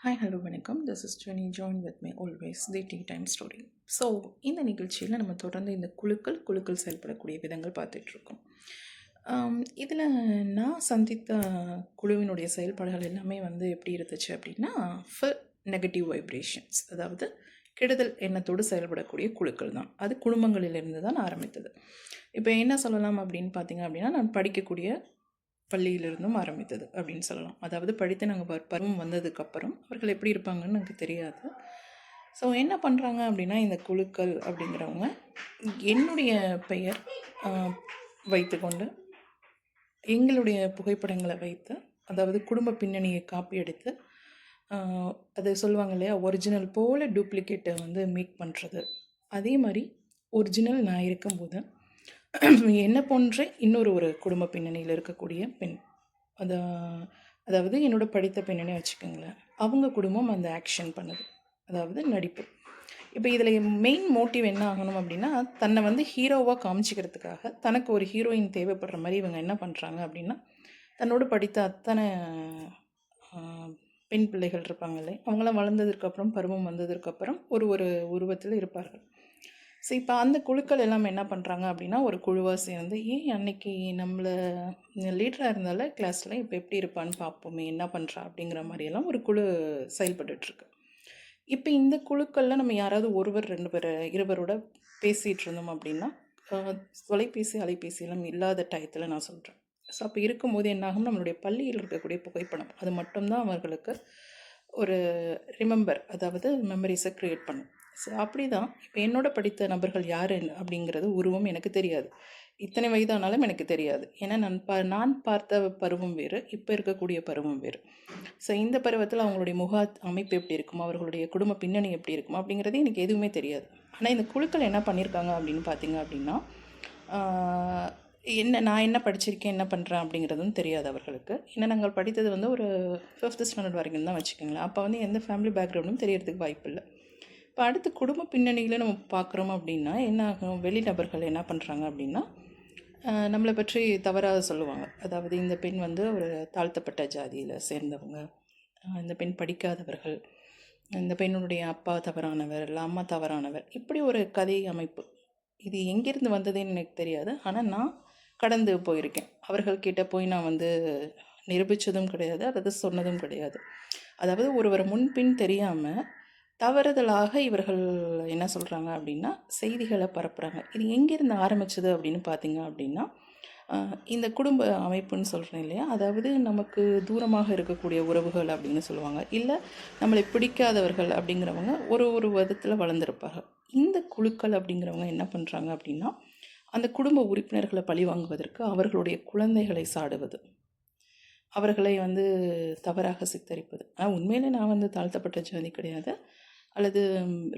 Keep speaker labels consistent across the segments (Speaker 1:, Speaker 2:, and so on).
Speaker 1: Hi hello வணக்கம். This is Jenny. Join with me always the tea time story. So இந்த நிகழ்ச்சியில் நம்ம தொடர்ந்து இந்த குழுக்கள் செயல்படக்கூடிய விதங்கள் பார்த்துட்ருக்கோம். இதில் நான் சந்தித்த குழுவினுடைய செயல்பாடுகள் எல்லாமே எப்படி இருந்துச்சு அப்படின்னா, நெகட்டிவ் வைப்ரேஷன்ஸ், அதாவது கெடுதல் எண்ணத்தோடு செயல்படக்கூடிய குழுக்கள் தான். அது குடும்பங்களிலிருந்து தான் ஆரம்பித்தது. இப்போ என்ன சொல்லலாம் அப்படின்னு பார்த்தீங்க அப்படின்னா, நான் படிக்கக்கூடிய பள்ளியிலிருந்தும் ஆரம்பித்தது அப்படின்னு சொல்லலாம். அதாவது படித்து நாங்கள் பருவம் வந்ததுக்கப்புறம் அவர்கள் எப்படி இருப்பாங்கன்னு எனக்கு தெரியாது. ஸோ என்ன பண்ணுறாங்க அப்படின்னா, இந்த குழுக்கள் அப்படிங்கிறவங்க என்னுடைய பெயர் வைத்துக்கொண்டு எங்களுடைய புகைப்படங்களை வைத்து, அதாவது குடும்ப பின்னணியை காப்பி எடுத்து, அதை சொல்லுவாங்க இல்லையா, ஒரிஜினல் போல் டூப்ளிகேட்டை மேக் பண்ணுறது. அதே மாதிரி ஒரிஜினல் நான் இருக்கும்போது என்ன போன்றே ஒரு குடும்ப பின்னணியில் இருக்கக்கூடிய பெண், அதாவது என்னோடய படித்த பெண்ணனே வச்சுக்கோங்களேன், அவங்க குடும்பம் அந்த ஆக்ஷன் பண்ணுது, அதாவது நடிப்பு. இப்போ இதில் மெயின் மோட்டிவ் என்ன ஆகணும் அப்படின்னா, தன்னை ஹீரோவாக காமிச்சிக்கிறதுக்காக, தனக்கு ஒரு ஹீரோயின் தேவைப்படுற மாதிரி இவங்க என்ன பண்ணுறாங்க அப்படின்னா, தன்னோடு படித்த அத்தனை பெண் பிள்ளைகள் இருப்பாங்களே, அவங்களாம் வளர்ந்ததுக்கப்புறம், பருவம் வந்ததுக்கப்புறம் ஒரு உருவத்தில் இருப்பார்கள். ஸோ இப்போ அந்த குழுக்கள் எல்லாமே என்ன பண்ணுறாங்க அப்படின்னா, ஒரு குழுவாக சேர்ந்து, அன்னைக்கு நம்மளை லீடராக இருந்தால கிளாஸில் இப்போ எப்படி இருப்பான்னு பார்ப்போமே, என்ன பண்ணுறா அப்படிங்கிற மாதிரியெல்லாம் ஒரு குழு செயல்பட்டுருக்கு. இப்போ இந்த குழுக்களில் நம்ம யாராவது ஒருவர் 2 பேர் இருவரோட பேசிகிட்டு இருந்தோம் அப்படின்னா, தொலைபேசி அலைபேசியெல்லாம் இல்லாத டயத்தில் நான் சொல்கிறேன். ஸோ அப்போ இருக்கும்போது என்னாகும், நம்மளுடைய பள்ளியில் இருக்கக்கூடிய புகைப்படம் அது மட்டும்தான் அவர்களுக்கு ஒரு அதாவது மெமரிஸை க்ரியேட் பண்ணும். ஸோ அப்படி தான் இப்போ என்னோட படித்த நபர்கள் யார் அப்படிங்கிறது உருவம் எனக்கு தெரியாது. இத்தனை வயதானாலும் எனக்கு தெரியாது. ஏன்னா நான் பார்த்த பருவம் வேறு, இப்போ இருக்கக்கூடிய பருவம் வேறு. ஸோ இந்த பருவத்தில் அவங்களுடைய முக அமைப்பு எப்படி இருக்கும், அவர்களுடைய குடும்ப பின்னணி எப்படி இருக்கும் அப்படிங்கிறது எனக்கு எதுவுமே தெரியாது. ஆனால் இந்த குழுக்கள் என்ன பண்ணியிருக்காங்க அப்படின்னு பார்த்தீங்க அப்படின்னா, நான் என்ன படிச்சிருக்கேன், என்ன பண்ணுறேன் அப்படிங்கிறதும் தெரியாது அவர்களுக்கு. ஏன்னா நாங்கள் படித்தது ஒரு 5th ஸ்டாண்டர்ட் வரைக்கும் தான் வச்சுக்கோங்களேன். அப்போ எந்த ஃபேமிலி பேக்ரவுண்டும் தெரியறதுக்கு வாய்ப்பு இல்லை. இப்போ அடுத்து குடும்ப பின்னணியில் நம்ம பார்க்குறோம் அப்படின்னா என்ன ஆகும், வெளி நபர்கள் என்ன பண்ணுறாங்க அப்படின்னா, நம்மளை பற்றி தவறாக சொல்லுவாங்க. அதாவது இந்த பெண் ஒரு தாழ்த்தப்பட்ட ஜாதியில் சேர்ந்தவங்க, இந்த பெண் படிக்காதவர்கள், இந்த பெண்ணுடைய அப்பா தவறானவர், இல்லை அம்மா தவறானவர், இப்படி ஒரு கதை அமைப்பு. இது எங்கேருந்து வந்ததுன்னு எனக்கு தெரியாது. ஆனால் நான் கடந்து போயிருக்கேன். அவர்கள்கிட்ட போய் நான் நிரூபித்ததும் கிடையாது, அதாவது சொன்னதும் கிடையாது. அதாவது ஒருவர் முன்பின் தெரியாமல் தவறுதலாக இவர்கள் என்ன சொல்கிறாங்க அப்படின்னா, செய்திகளை பரப்புகிறாங்க. இது எங்கேருந்து ஆரம்பிச்சது அப்படின்னு பார்த்தீங்க அப்படின்னா, இந்த குடும்ப அமைப்புன்னு சொல்கிறேன் இல்லையா, அதாவது நமக்கு தூரமாக இருக்கக்கூடிய உறவுகள் அப்படின்னு சொல்லுவாங்க, இல்லை நம்மளை பிடிக்காதவர்கள் அப்படிங்கிறவங்க ஒரு விதத்தில் வளர்ந்துருப்பாங்க. இந்த குழுக்கள் அப்படிங்கிறவங்க என்ன பண்ணுறாங்க அப்படின்னா, அந்த குடும்ப உறுப்பினர்களை பழி வாங்குவதற்கு அவர்களுடைய குழந்தைகளை சாடுவது, அவர்களை தவறாக சித்தரிப்பது. ஆனால் உண்மையிலே நான் தாழ்த்தப்பட்ட ஜாதி கிடையாது, அல்லது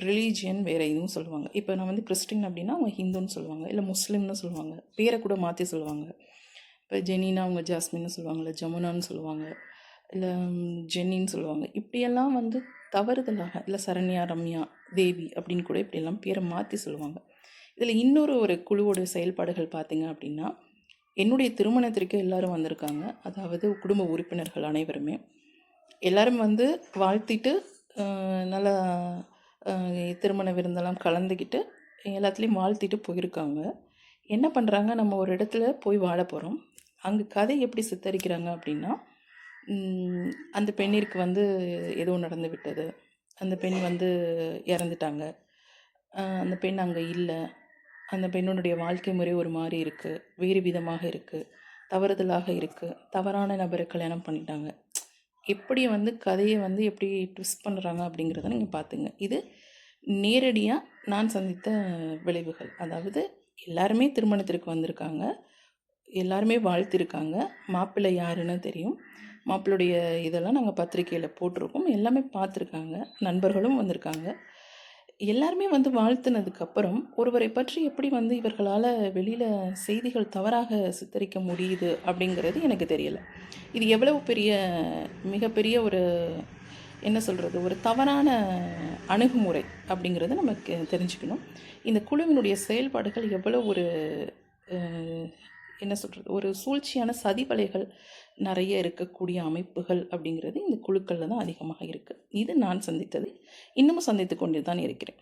Speaker 1: ரிலீஜியன் வேறு எதுவும் சொல்லுவாங்க. இப்போ நான் கிறிஸ்டின் அப்படின்னா அவங்க ஹிந்துன்னு சொல்லுவாங்க, இல்லை முஸ்லீம்னு சொல்லுவாங்க, பேரை கூட மாற்றி சொல்லுவாங்க. இப்போ ஜெனின்னா அவங்க ஜாஸ்மின்னு சொல்லுவாங்க, இல்லை ஜமுனான்னு சொல்லுவாங்க, இல்லை ஜென்னின்னு சொல்லுவாங்க. இப்படியெல்லாம் தவறுதலாக, இல்லை சரண்யா, ரம்யா, தேவி அப்படின்னு கூட இப்படியெல்லாம் பேரை மாற்றி சொல்லுவாங்க. இதில் ஒரு குழுவோட செயல்பாடுகள் பார்த்திங்க அப்படின்னா, என்னுடைய திருமணத்திற்கு எல்லோரும் வந்திருக்காங்க. அதாவது குடும்ப உறுப்பினர்கள் அனைவருமே எல்லோரும் வாழ்த்திட்டு நல்லா திருமண விருந்தெல்லாம் கலந்துக்கிட்டு எல்லாத்துலேயும் வாழ்த்திட்டு போயிருக்காங்க. என்ன பண்ணுறாங்க, நம்ம ஒரு இடத்துல போய் வாழ போகிறோம். அங்கே கதை எப்படி சித்தரிக்கிறாங்க அப்படின்னா, அந்த பெண்ணிற்கு ஏதோ நடந்து விட்டது, அந்த பெண் இறந்துட்டாங்க, அந்த பெண் அங்கே இல்லை, அந்த பெண்ணுடைய வாழ்க்கை முறை ஒரு மாதிரி இருக்குது, வேறு விதமாக இருக்குது, தவறுதலாக இருக்குது, தவறான நபரை கல்யாணம் பண்ணிட்டாங்க. எப்படி கதையை எப்படி ட்விஸ்ட் பண்ணுறாங்க அப்படிங்கிறத நீங்கள் பார்த்துங்க. இது நேரடியாக நான் சந்தித்த விளைவுகள். அதாவது எல்லாருமே திருமணத்திற்கு வந்திருக்காங்க, எல்லாருமே வாழ்த்திருக்காங்க, மாப்பிள்ளை யாருன்னு தெரியும், மாப்பிள்ளுடைய இதெல்லாம் நாங்கள் பத்திரிக்கையில் போட்டிருக்கோம், எல்லாமே பார்த்துருக்காங்க, நண்பர்களும் வந்திருக்காங்க. எல்லாருமே வாழ்த்துனதுக்கப்புறம் ஒருவரை பற்றி எப்படி இவர்களால் வெளியில் செய்திகள் தவறாக சித்தரிக்க முடியுது அப்படிங்கிறது எனக்கு தெரியலை. இது எவ்வளவு மிகப்பெரிய ஒரு என்ன சொல்கிறது, ஒரு தவறான அணுகுமுறை அப்படிங்கிறத நமக்கு தெரிஞ்சுக்கணும். இந்த குழுவினுடைய செயல்பாடுகள் எவ்வளோ என்ன சொல்கிறது, ஒரு சூழ்ச்சியான சதிவலைகள் நிறைய இருக்கக்கூடிய அமைப்புகள் அப்படிங்கிறது இந்த குழுக்களில் தான் அதிகமாக இருக்குது. இது நான் சந்தித்தது, இன்னமும் சந்தித்து கொண்டு தான் இருக்கிறேன்.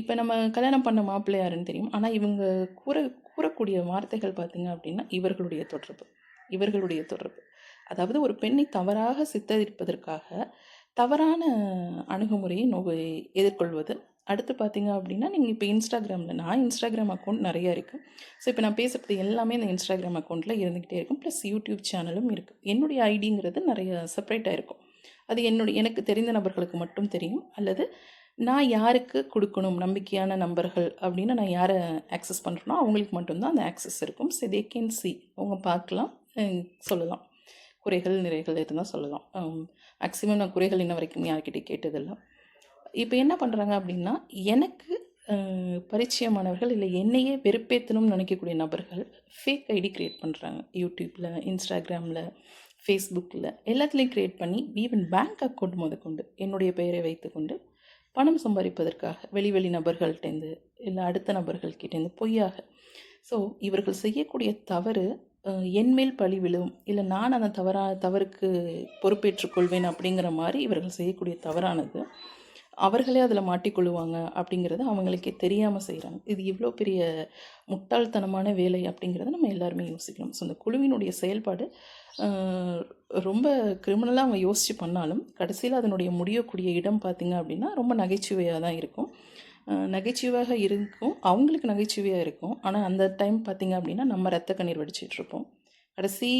Speaker 1: இப்போ நம்ம கல்யாணம் பண்ண மாப்பிள்ளை யாருன்னு தெரியும், ஆனால் இவங்க கூறக்கூடிய வார்த்தைகள் பார்த்திங்க அப்படின்னா இவர்களுடைய தொடர்பு. அதாவது ஒரு பெண்ணை தவறாக சித்தரிப்பதற்காக தவறான அணுகுமுறையை எதிர்கொள்வது. அடுத்து பார்த்திங்க அப்படின்னா, நீங்கள் இப்போ நான் இன்ஸ்டாகிராம் அக்கௌண்ட் நிறையா இருக்குது. ஸோ இப்போ நான் பேசுகிறது எல்லாமே இந்த இன்ஸ்டாகிராம் அக்கௌண்ட்டில் இருந்துக்கிட்டே இருக்கும். ப்ளஸ் யூடியூப் சேனலும் இருக்குது. என்னுடைய ஐடிங்கிறது நிறைய செப்பரேட்டாக இருக்கும். அது எனக்கு தெரிந்த நபர்களுக்கு மட்டும் தெரியும். அல்லது நான் யாருக்கு கொடுக்கணும் நம்பிக்கையான நம்பர்கள் அப்படின்னு நான் யாரை ஆக்சஸ் பண்ணுறேனோ அவங்களுக்கு மட்டும்தான் அந்த ஆக்சஸ் இருக்கும். ஸோ தே கேன் சி, அவங்க பார்க்கலாம், சொல்லலாம். குறைகள் நிறைகள் இருந்தால் சொல்லலாம். மேக்ஸிமம் நான் குறைகள் இன்ன வரைக்கும் யார்கிட்ட கேட்டதில்லை. இப்போ என்ன பண்ணுறாங்க அப்படின்னா, எனக்கு பரிச்சயமானவர்கள் இல்லை என்னையே வெறுப்பேற்றணும்னு நினைக்கக்கூடிய நபர்கள் ஃபேக் ஐடி க்ரியேட் பண்ணுறாங்க. யூடியூப்பில், இன்ஸ்டாகிராமில், ஃபேஸ்புக்கில் எல்லாத்துலேயும் க்ரியேட் பண்ணி ஈவன் பேங்க் அக்கௌண்ட் முதற்கொண்டு என்னுடைய பெயரை வைத்துக்கொண்டு பணம் சம்பாதிப்பதற்காக வெளி நபர்கள்டேருந்து இல்லை அடுத்த நபர்கள்கிட்டேருந்து பொய்யாக. ஸோ இவர்கள் செய்யக்கூடிய தவறு என்மேல் பழி விழும், இல்லை நான் அந்த தவறுக்கு பொறுப்பேற்றுக்கொள்வேன் அப்படிங்கிற மாதிரி இவர்கள் செய்யக்கூடிய தவறானது அவர்களே அதில் மாட்டிக்கொள்ளுவாங்க அப்படிங்கிறது அவங்களுக்கே தெரியாமல் செய்கிறாங்க. இது இவ்வளோ பெரிய முட்டாள்தனமான வேலை அப்படிங்கிறத நம்ம எல்லாருமே யோசிக்கணும். ஸோ இந்த குழுவினுடைய செயல்பாடு ரொம்ப கிரிமினலாக அவங்க யோசித்து பண்ணாலும் கடைசியில் அதனுடைய முடியக்கூடிய இடம் பார்த்திங்க அப்படின்னா ரொம்ப நகைச்சுவையாக தான் இருக்கும். நகைச்சுவையாக இருக்கும், அவங்களுக்கு நகைச்சுவையாக இருக்கும். ஆனால் அந்த டைம் பார்த்திங்க அப்படின்னா நம்ம ரத்த கண்ணீர் வடிச்சிட்ருப்போம். கடைசி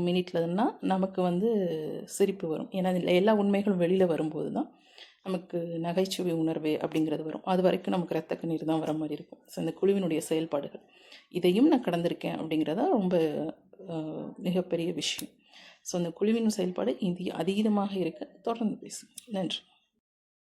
Speaker 1: மினிட்லன்னா நமக்கு சிரிப்பு வரும். ஏன்னா எல்லா உண்மைகளும் வெளியில் வரும்போது தான் நமக்கு நகைச்சுவை உணர்வு அப்படிங்கிறது வரும். அது வரைக்கும் நமக்கு ரத்த கண்ணீர் தான் வர மாதிரி இருக்கும். ஸோ இந்த குழுவினுடைய செயல்பாடுகள் இதையும் நான் கடந்திருக்கேன் அப்படிங்கிறதா ரொம்ப மிகப்பெரிய விஷயம். ஸோ அந்த குழுவின் செயல்பாடு இது அதீதமாக இருக்க தொடர்ந்து பேசும். நன்றி.